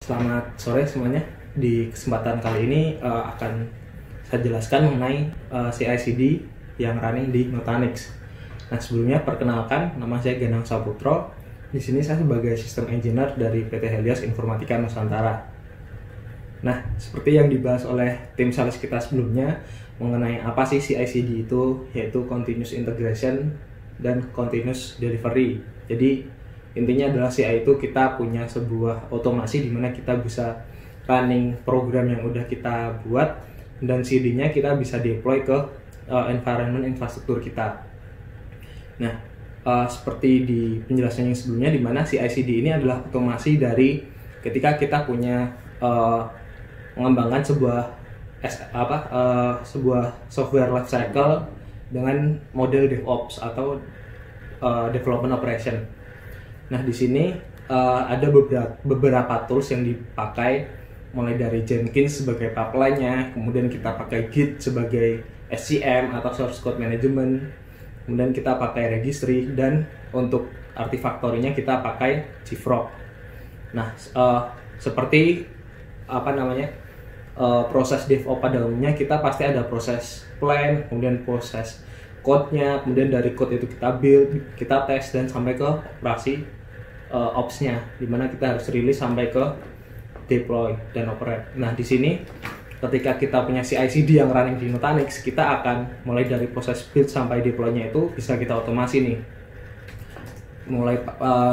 Selamat sore semuanya. Di kesempatan kali ini akan saya jelaskan mengenai CI/CD yang running di Nutanix. Nah, sebelumnya perkenalkan, nama saya Ganang Saputro. Di sini saya sebagai System Engineer dari PT Helios Informatika Nusantara. Nah, seperti yang dibahas oleh tim sales kita sebelumnya mengenai apa sih CI/CD itu, yaitu Continuous Integration dan Continuous Delivery. Jadi intinya adalah CI itu kita punya sebuah otomasi di mana kita bisa running program yang udah kita buat, dan CD-nya kita bisa deploy ke environment infrastruktur kita. Nah, seperti di penjelasan yang sebelumnya, di mana CI/CD ini adalah otomasi dari ketika kita punya mengembangkan sebuah software lifecycle dengan model DevOps atau development operation. Nah, di sini ada beberapa tools yang dipakai, mulai dari Jenkins sebagai pipeline-nya, kemudian kita pakai Git sebagai SCM atau source code management, kemudian kita pakai registry, dan untuk artifactory-nya kita pakai JFrog. Nah, seperti proses DevOps pada umumnya, kita pasti ada proses plan, kemudian proses code-nya, kemudian dari code itu kita build, kita test, dan sampai ke operasi ops-nya, dimana kita harus rilis sampai ke deploy dan operate. Nah, di sini ketika kita punya CI/CD yang running di Nutanix, kita akan mulai dari proses build sampai deploy-nya itu bisa kita otomasi nih. Mulai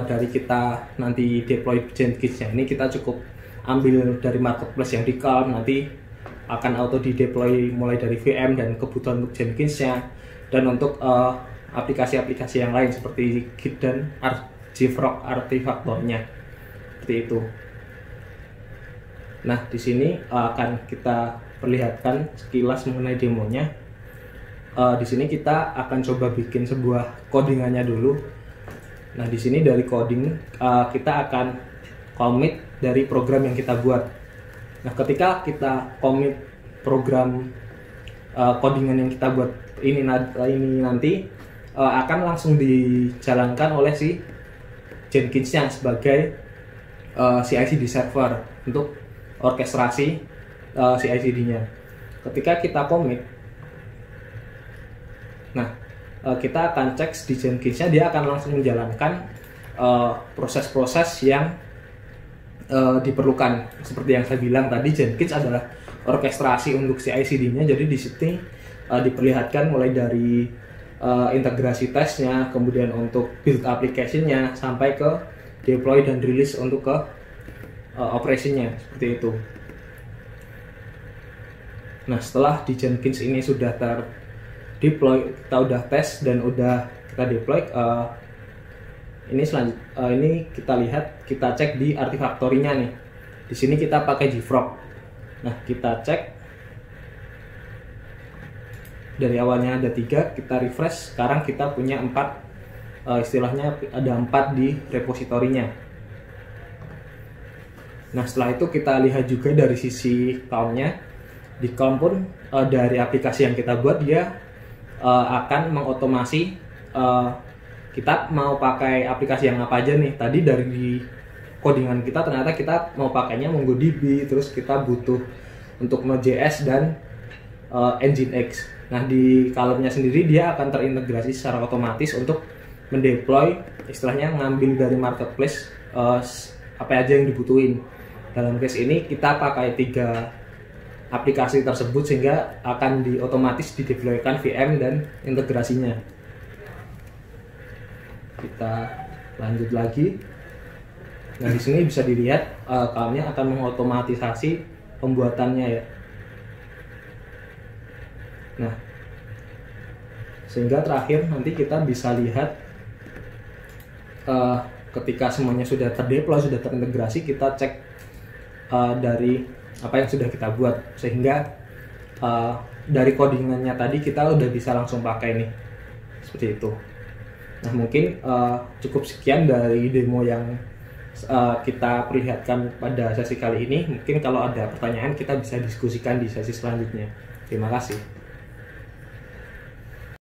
dari kita nanti deploy Jenkins-nya ini, kita cukup ambil dari marketplace yang di Calm, nanti akan auto di deploy mulai dari VM dan kebutuhan untuk Jenkins-nya, dan untuk aplikasi-aplikasi yang lain seperti Git dan JFrog artifactor-nya, seperti itu. Nah, di sini akan kita perlihatkan sekilas mengenai demonya. Di sini kita akan coba bikin sebuah codingannya dulu. Nah, di sini dari coding kita akan commit dari program yang kita buat. Nah, ketika kita commit program codingan yang kita buat ini nanti akan langsung dijalankan oleh si Jenkins-nya sebagai CI/CD server untuk orkestrasi CI/CD-nya. Ketika kita commit, nah kita akan cek di Jenkins-nya, dia akan langsung menjalankan proses-proses yang diperlukan. Seperti yang saya bilang tadi, Jenkins adalah orkestrasi untuk CI/CD-nya, jadi di sini diperlihatkan mulai dari integrasi tesnya, kemudian untuk build application-nya, sampai ke deploy dan release untuk ke operation-nya, seperti itu. Nah, setelah di Jenkins ini sudah ter-deploy, kita udah tes dan udah kita deploy, ini kita lihat, kita cek di artifactory-nya nih. Di sini kita pakai JFrog. Nah, kita cek dari awalnya ada 3, kita refresh, sekarang kita punya 4, istilahnya ada 4 di repositorinya. Nah, setelah itu kita lihat juga dari sisi Calm-nya. Di Calm pun dari aplikasi yang kita buat, dia akan mengotomasi kita mau pakai aplikasi yang apa aja nih. Tadi dari codingan kita ternyata kita mau pakainya MongoDB, terus kita butuh untuk Node.js dan Nginx. Nah, di Calm-nya sendiri dia akan terintegrasi secara otomatis untuk mendeploy, istilahnya ngambil dari marketplace apa aja yang dibutuhin. Dalam case ini kita pakai 3 aplikasi tersebut, sehingga akan otomatis dideploykan VM dan integrasinya. Kita lanjut lagi. Nah, di sini bisa dilihat Calm-nya akan mengotomatisasi pembuatannya ya. Nah, sehingga terakhir nanti kita bisa lihat ketika semuanya sudah terdeploy, sudah terintegrasi, kita cek dari apa yang sudah kita buat, sehingga dari codingannya tadi kita udah bisa langsung pakai nih, seperti itu. Nah, mungkin cukup sekian dari demo yang kita perlihatkan pada sesi kali ini. Mungkin kalau ada pertanyaan kita bisa diskusikan di sesi selanjutnya. Terima kasih.